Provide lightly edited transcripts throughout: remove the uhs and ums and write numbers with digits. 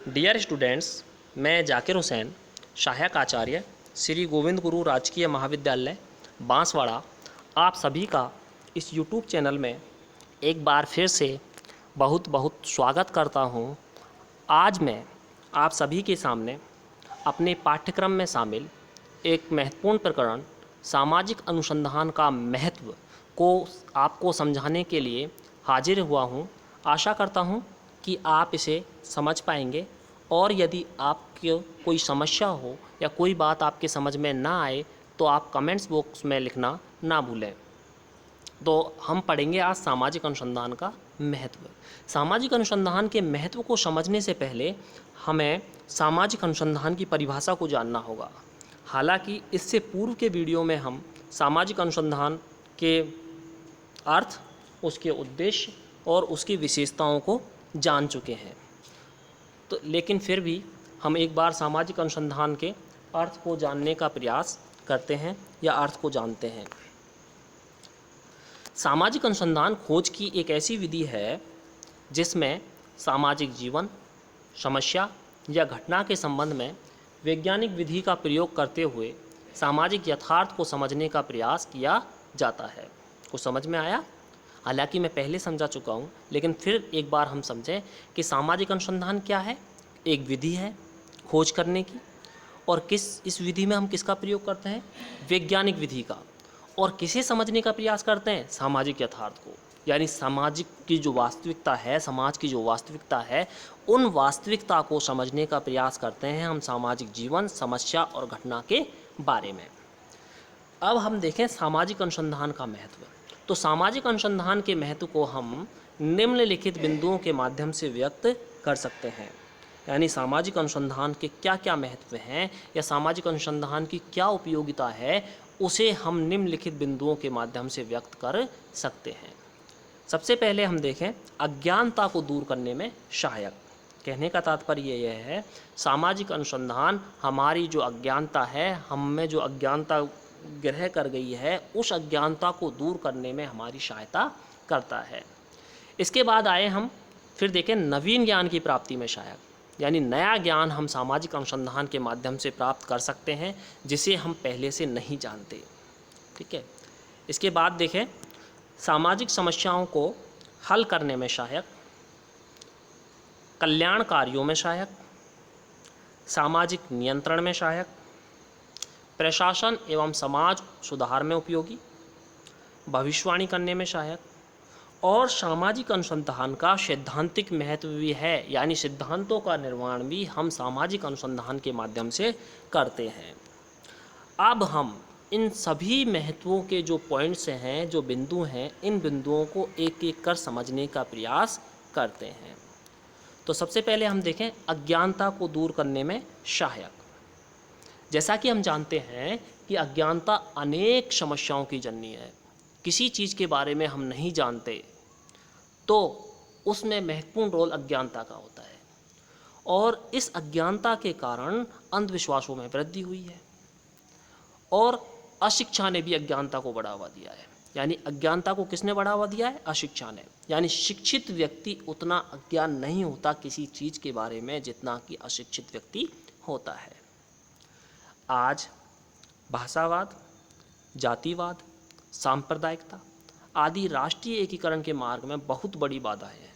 Dear students, मैं जाकिर हुसैन, सहायक आचार्य श्री गोविंद गुरु राजकीय महाविद्यालय बांसवाड़ा, आप सभी का इस यूट्यूब चैनल में एक बार फिर से बहुत बहुत स्वागत करता हूं। आज मैं आप सभी के सामने अपने पाठ्यक्रम में शामिल एक महत्वपूर्ण प्रकरण सामाजिक अनुसंधान का महत्व को आपको समझाने के लिए हाजिर हुआ हूं। आशा करता हूं कि आप इसे समझ पाएंगे और यदि आपकी कोई समस्या हो या कोई बात आपके समझ में ना आए तो आप कमेंट्स बॉक्स में लिखना ना भूलें। तो हम पढ़ेंगे आज सामाजिक अनुसंधान का महत्व। सामाजिक अनुसंधान के महत्व को समझने से पहले हमें सामाजिक अनुसंधान की परिभाषा को जानना होगा। हालांकि इससे पूर्व के वीडियो में हम सामाजिक अनुसंधान के अर्थ, उसके उद्देश्य और उसकी विशेषताओं को जान चुके हैं, तो लेकिन फिर भी हम एक बार सामाजिक अनुसंधान के अर्थ को जानने का प्रयास करते हैं या अर्थ को जानते हैं। सामाजिक अनुसंधान खोज की एक ऐसी विधि है जिसमें सामाजिक जीवन, समस्या या घटना के संबंध में वैज्ञानिक विधि का प्रयोग करते हुए सामाजिक यथार्थ को समझने का प्रयास किया जाता है। कुछ समझ में आया? हालांकि मैं पहले समझा चुका हूँ, लेकिन फिर एक बार हम समझें कि सामाजिक अनुसंधान क्या है। एक विधि है खोज करने की, और इस विधि में हम किसका प्रयोग करते हैं? वैज्ञानिक विधि का। और किसे समझने का प्रयास करते हैं? सामाजिक यथार्थ को, यानी सामाजिक की जो वास्तविकता है, समाज की जो वास्तविकता है, उन वास्तविकता को समझने का प्रयास करते हैं हम सामाजिक जीवन, समस्या और घटना के बारे में। अब हम देखें सामाजिक अनुसंधान का महत्व। तो सामाजिक अनुसंधान के महत्व को हम निम्नलिखित बिंदुओं के माध्यम से व्यक्त कर सकते हैं। यानी सामाजिक अनुसंधान के क्या क्या महत्व हैं या सामाजिक अनुसंधान की क्या उपयोगिता है, उसे हम निम्नलिखित बिंदुओं के माध्यम से व्यक्त कर सकते हैं। सबसे पहले हम देखें अज्ञानता को दूर करने में सहायक। कहने का तात्पर्य यह है, सामाजिक अनुसंधान हमारी जो अज्ञानता है, हम में जो अज्ञानता ग्रह कर गई है, उस अज्ञानता को दूर करने में हमारी सहायता करता है। इसके बाद आए हम फिर देखें नवीन ज्ञान की प्राप्ति में सहायक, यानी नया ज्ञान हम सामाजिक अनुसंधान के माध्यम से प्राप्त कर सकते हैं जिसे हम पहले से नहीं जानते। ठीक है। इसके बाद देखें सामाजिक समस्याओं को हल करने में सहायक, कल्याण कार्यों में सहायक, सामाजिक नियंत्रण में सहायक, प्रशासन एवं समाज सुधार में उपयोगी, भविष्यवाणी करने में सहायक, और सामाजिक अनुसंधान का सैद्धांतिक महत्व भी है, यानी सिद्धांतों का निर्माण भी हम सामाजिक अनुसंधान के माध्यम से करते हैं। अब हम इन सभी महत्वों के जो पॉइंट्स हैं, जो बिंदु हैं, इन बिंदुओं को एक एक कर समझने का प्रयास करते हैं। तो सबसे पहले हम देखें अज्ञानता को दूर करने में सहायक। जैसा कि हम जानते हैं कि अज्ञानता अनेक समस्याओं की जननी है। किसी चीज़ के बारे में हम नहीं जानते तो उसमें महत्वपूर्ण रोल अज्ञानता का होता है, और इस अज्ञानता के कारण अंधविश्वासों में वृद्धि हुई है, और अशिक्षा ने भी अज्ञानता को बढ़ावा दिया है। यानी अज्ञानता को किसने बढ़ावा दिया है? अशिक्षा ने। यानी शिक्षित व्यक्ति उतना अज्ञान नहीं होता किसी चीज़ के बारे में जितना कि अशिक्षित व्यक्ति होता है। आज भाषावाद, जातिवाद, सांप्रदायिकता आदि राष्ट्रीय एकीकरण के मार्ग में बहुत बड़ी बाधाएं हैं।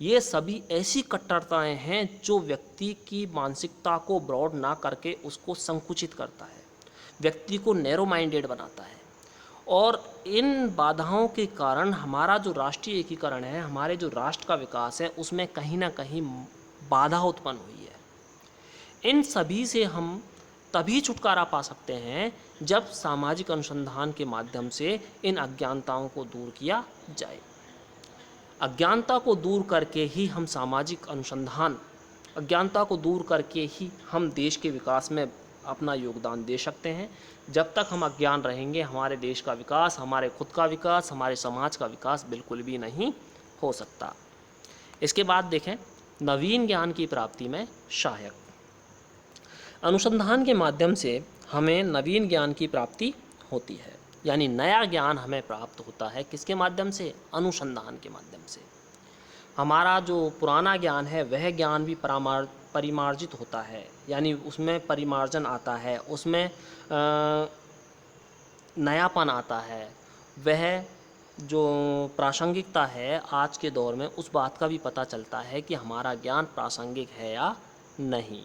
ये सभी ऐसी कट्टरताएं हैं जो व्यक्ति की मानसिकता को ब्रॉड ना करके उसको संकुचित करता है, व्यक्ति को नैरो माइंडेड बनाता है, और इन बाधाओं के कारण हमारा जो राष्ट्रीय एकीकरण है, हमारे जो राष्ट्र का विकास है, उसमें कहीं ना कहीं बाधा उत्पन्न हुई है। इन सभी से हम तभी छुटकारा पा सकते हैं जब सामाजिक अनुसंधान के माध्यम से इन अज्ञानताओं को दूर किया जाए। अज्ञानता को दूर करके ही हम सामाजिक अनुसंधान, अज्ञानता को दूर करके ही हम देश के विकास में अपना योगदान दे सकते हैं। जब तक हम अज्ञान रहेंगे, हमारे देश का विकास, हमारे खुद का विकास, हमारे समाज का विकास बिल्कुल भी नहीं हो सकता। इसके बाद देखें नवीन ज्ञान की प्राप्ति में सहायक। अनुसंधान के माध्यम से हमें नवीन ज्ञान की प्राप्ति होती है, यानी नया ज्ञान हमें प्राप्त होता है। किसके माध्यम से? अनुसंधान के माध्यम से। हमारा जो पुराना ज्ञान है वह ज्ञान भी परिमार्जित होता है, यानी उसमें परिमार्जन आता है, उसमें नयापन आता है, वह जो प्रासंगिकता है आज के दौर में, उस बात का भी पता चलता है कि हमारा ज्ञान प्रासंगिक है या नहीं।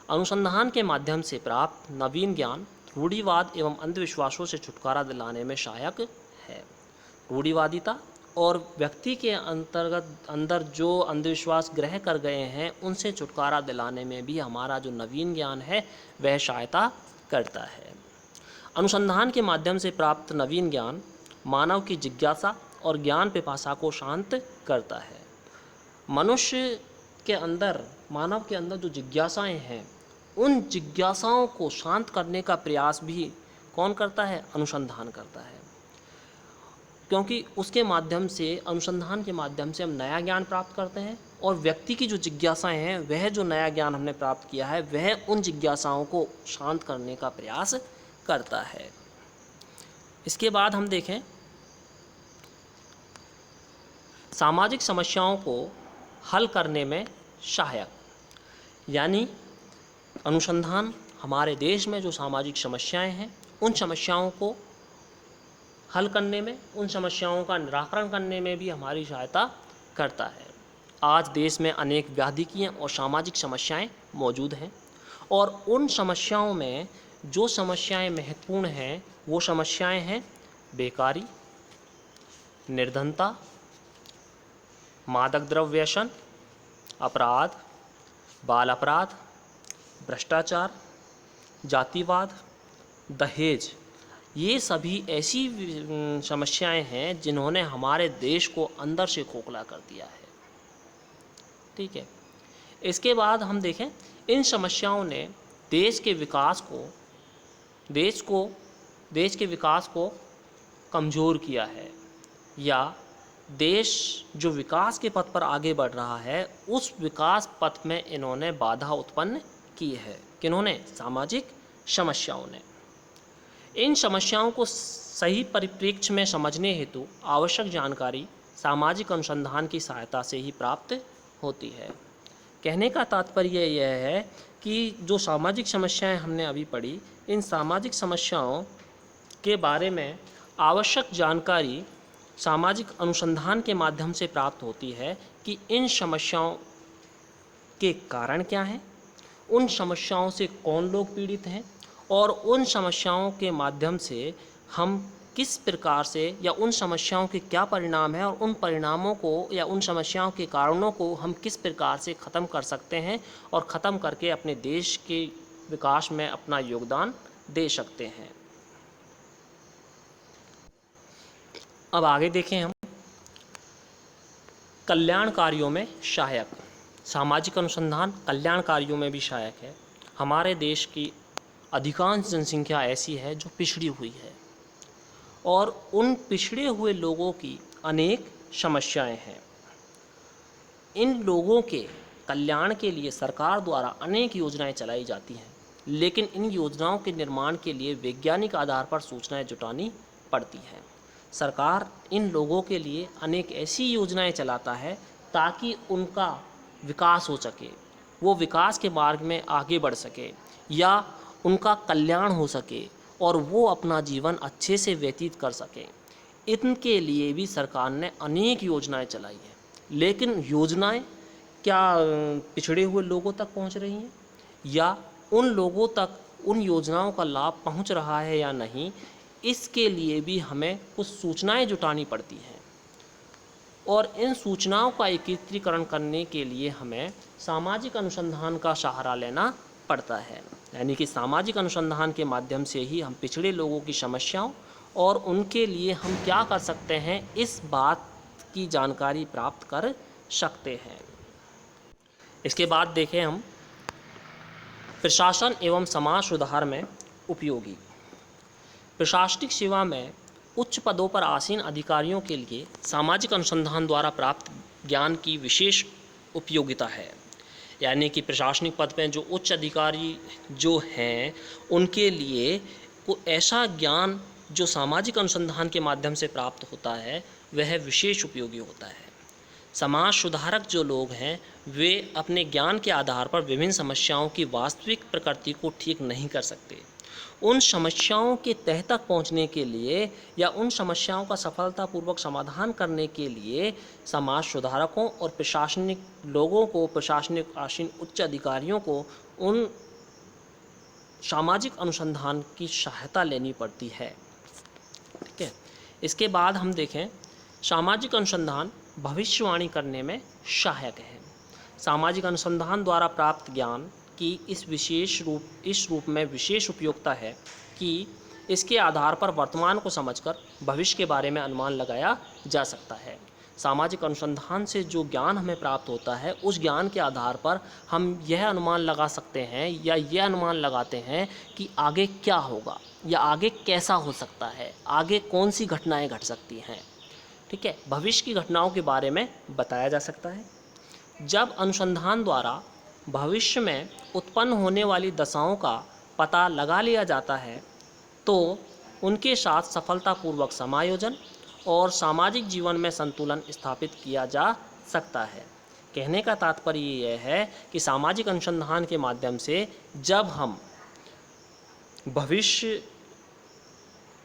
अनुसंधान के माध्यम से प्राप्त नवीन ज्ञान रूढ़िवाद एवं अंधविश्वासों से छुटकारा दिलाने में सहायक है। रूढ़िवादिता और व्यक्ति के अंदर जो अंधविश्वास ग्रह कर गए हैं, उनसे छुटकारा दिलाने में भी हमारा जो नवीन ज्ञान है वह सहायता करता है। अनुसंधान के माध्यम से प्राप्त नवीन ज्ञान मानव की जिज्ञासा और ज्ञान पिपासा को शांत करता है। मनुष्य के अंदर, मानव के अंदर जो जिज्ञासाएं हैं, उन जिज्ञासाओं को शांत करने का प्रयास भी कौन करता है? अनुसंधान करता है, क्योंकि उसके माध्यम से, अनुसंधान के माध्यम से हम नया ज्ञान प्राप्त करते हैं और व्यक्ति की जो जिज्ञासाएं हैं, वह जो नया ज्ञान हमने प्राप्त किया है वह उन जिज्ञासाओं को शांत करने का प्रयास करता है। इसके बाद हम देखें सामाजिक समस्याओं को हल करने में सहायक, यानी अनुसंधान हमारे देश में जो सामाजिक समस्याएं हैं, उन समस्याओं को हल करने में, उन समस्याओं का निराकरण करने में भी हमारी सहायता करता है। आज देश में अनेक व्याधिकीय और सामाजिक समस्याएं मौजूद हैं और उन समस्याओं में जो समस्याएं महत्वपूर्ण हैं वो समस्याएं हैं बेकारी, निर्धनता, मादक द्रव्य व्यसन, अपराध, बाल अपराध, भ्रष्टाचार, जातिवाद, दहेज। ये सभी ऐसी समस्याएं हैं जिन्होंने हमारे देश को अंदर से खोखला कर दिया है। ठीक है, इसके बाद हम देखें इन समस्याओं ने देश के विकास को कमज़ोर किया है, या देश जो विकास के पथ पर आगे बढ़ रहा है उस विकास पथ में इन्होंने बाधा उत्पन्न की है। किन्होंने? सामाजिक समस्याओं ने। इन समस्याओं को सही परिप्रेक्ष्य में समझने हेतु आवश्यक जानकारी सामाजिक अनुसंधान की सहायता से ही प्राप्त होती है। कहने का तात्पर्य यह है कि जो सामाजिक समस्याएं हमने अभी पढ़ी, इन सामाजिक समस्याओं के बारे में आवश्यक जानकारी सामाजिक अनुसंधान के माध्यम से प्राप्त होती है कि इन समस्याओं के कारण क्या हैं, उन समस्याओं से कौन लोग पीड़ित हैं और उन समस्याओं के माध्यम से हम किस प्रकार से, या उन समस्याओं के क्या परिणाम हैं और उन परिणामों को या उन समस्याओं के कारणों को हम किस प्रकार से ख़त्म कर सकते हैं और ख़त्म करके अपने देश के विकास में अपना योगदान दे सकते हैं। अब आगे देखें हम कल्याण कार्यों में सहायक। सामाजिक अनुसंधान कल्याण कार्यों में भी सहायक है। हमारे देश की अधिकांश जनसंख्या ऐसी है जो पिछड़ी हुई है और उन पिछड़े हुए लोगों की अनेक समस्याएं हैं। इन लोगों के कल्याण के लिए सरकार द्वारा अनेक योजनाएं चलाई जाती हैं, लेकिन इन योजनाओं के निर्माण के लिए वैज्ञानिक आधार पर सूचनाएं जुटानी पड़ती हैं। सरकार इन लोगों के लिए अनेक ऐसी योजनाएं चलाता है ताकि उनका विकास हो सके, वो विकास के मार्ग में आगे बढ़ सके या उनका कल्याण हो सके और वो अपना जीवन अच्छे से व्यतीत कर सकें। इनके लिए भी सरकार ने अनेक योजनाएं चलाई हैं, लेकिन योजनाएं क्या पिछड़े हुए लोगों तक पहुंच रही हैं या उन लोगों तक उन योजनाओं का लाभ पहुंच रहा है या नहीं, इसके लिए भी हमें कुछ सूचनाएं जुटानी पड़ती हैं और इन सूचनाओं का एकत्रीकरण करने के लिए हमें सामाजिक अनुसंधान का सहारा लेना पड़ता है। यानी कि सामाजिक अनुसंधान के माध्यम से ही हम पिछड़े लोगों की समस्याओं और उनके लिए हम क्या कर सकते हैं, इस बात की जानकारी प्राप्त कर सकते हैं। इसके बाद देखें हम प्रशासन एवं समाज सुधार में उपयोगी। प्रशासनिक सेवा में उच्च पदों पर आसीन अधिकारियों के लिए सामाजिक अनुसंधान द्वारा प्राप्त ज्ञान की विशेष उपयोगिता है। यानी कि प्रशासनिक पद पर जो उच्च अधिकारी जो हैं उनके लिए को ऐसा ज्ञान जो सामाजिक अनुसंधान के माध्यम से प्राप्त होता है वह विशेष उपयोगी होता है। समाज सुधारक जो लोग हैं वे अपने ज्ञान के आधार पर विभिन्न समस्याओं की वास्तविक प्रकृति को ठीक नहीं कर सकते। उन समस्याओं के तह तक पहुंचने के लिए या उन समस्याओं का सफलतापूर्वक समाधान करने के लिए समाज सुधारकों और प्रशासनिक लोगों को, प्रशासनिक आसीन उच्च अधिकारियों को उन सामाजिक अनुसंधान की सहायता लेनी पड़ती है। ठीक है, इसके बाद हम देखें सामाजिक अनुसंधान भविष्यवाणी करने में सहायक है। सामाजिक अनुसंधान द्वारा प्राप्त ज्ञान की इस रूप में विशेष उपयोगिता है कि इसके आधार पर वर्तमान को समझकर भविष्य के बारे में अनुमान लगाया जा सकता है। सामाजिक अनुसंधान से जो ज्ञान हमें प्राप्त होता है उस ज्ञान के आधार पर हम यह अनुमान लगा सकते हैं या यह अनुमान लगाते हैं कि आगे क्या होगा या आगे कैसा हो सकता है, आगे कौन सी घटनाएं घट सकती हैं। ठीक है, भविष्य की घटनाओं के बारे में बताया जा सकता है। जब अनुसंधान द्वारा भविष्य में उत्पन्न होने वाली दशाओं का पता लगा लिया जाता है तो उनके साथ सफलतापूर्वक समायोजन और सामाजिक जीवन में संतुलन स्थापित किया जा सकता है। कहने का तात्पर्य यह है कि सामाजिक अनुसंधान के माध्यम से जब हम भविष्य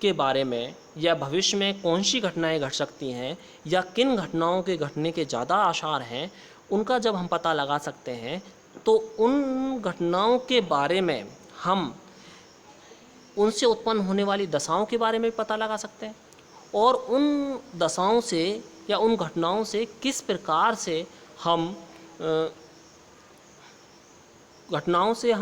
के बारे में या भविष्य में कौन सी घटनाएं घट सकती हैं या किन घटनाओं के घटने के ज़्यादा आसार हैं उनका जब हम पता लगा सकते हैं तो उन घटनाओं के बारे में हम उनसे उत्पन्न होने वाली दशाओं के बारे में भी पता लगा सकते हैं और उन दशाओं से या उन घटनाओं से किस प्रकार से हम उन घटनाओं से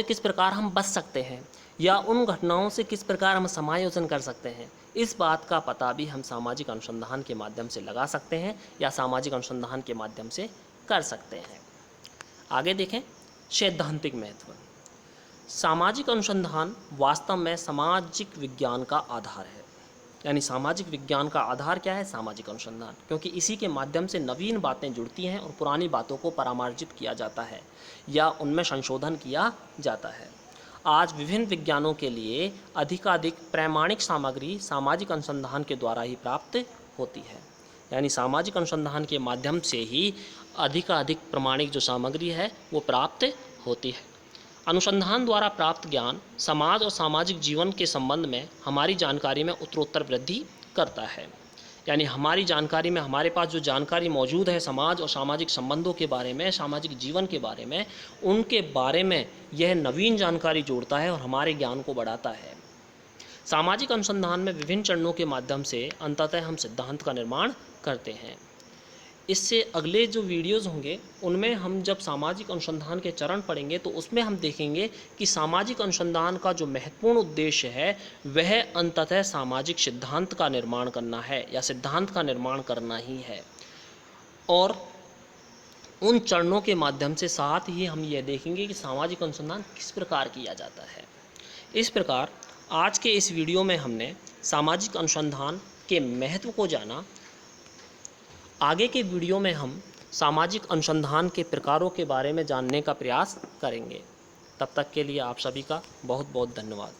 किस प्रकार हम बच सकते हैं या उन घटनाओं से किस प्रकार हम समायोजन कर सकते हैं। इस बात का पता भी हम सामाजिक अनुसंधान के माध्यम से लगा सकते हैं या सामाजिक अनुसंधान के माध्यम से कर सकते हैं। आगे देखें सैद्धांतिक महत्व। सामाजिक अनुसंधान वास्तव में सामाजिक विज्ञान का आधार है। यानी सामाजिक विज्ञान का आधार क्या है? सामाजिक अनुसंधान, क्योंकि इसी के माध्यम से नवीन बातें जुड़ती हैं और पुरानी बातों को परामार्जित किया जाता है या उनमें संशोधन किया जाता है। आज विभिन्न विज्ञानों के लिए अधिकाधिक प्रमाणिक सामग्री सामाजिक अनुसंधान के द्वारा ही प्राप्त होती है। यानी सामाजिक अनुसंधान के माध्यम से ही अधिकाधिक प्रमाणिक जो सामग्री है वो प्राप्त होती है। अनुसंधान द्वारा प्राप्त ज्ञान समाज और सामाजिक जीवन के संबंध में हमारी जानकारी में उत्तरोत्तर वृद्धि करता है। यानी हमारी जानकारी में, हमारे पास जो जानकारी मौजूद है समाज और सामाजिक संबंधों के बारे में, सामाजिक जीवन के बारे में, उनके बारे में यह नवीन जानकारी जोड़ता है और हमारे ज्ञान को बढ़ाता है। सामाजिक अनुसंधान में विभिन्न चरणों के माध्यम से अंततः हम सिद्धांत का निर्माण करते हैं। इससे अगले जो वीडियोज़ होंगे उनमें हम जब सामाजिक अनुसंधान के चरण पढ़ेंगे तो उसमें हम देखेंगे कि सामाजिक अनुसंधान का जो महत्वपूर्ण उद्देश्य है वह अंततः सामाजिक सिद्धांत का निर्माण करना है या सिद्धांत का निर्माण करना ही है। और उन चरणों के माध्यम से साथ ही हम यह देखेंगे कि सामाजिक अनुसंधान किस प्रकार किया जाता है। इस प्रकार आज के इस वीडियो में हमने सामाजिक अनुसंधान के महत्व को जाना। आगे के वीडियो में हम सामाजिक अनुसंधान के प्रकारों के बारे में जानने का प्रयास करेंगे। तब तक के लिए आप सभी का बहुत बहुत धन्यवाद।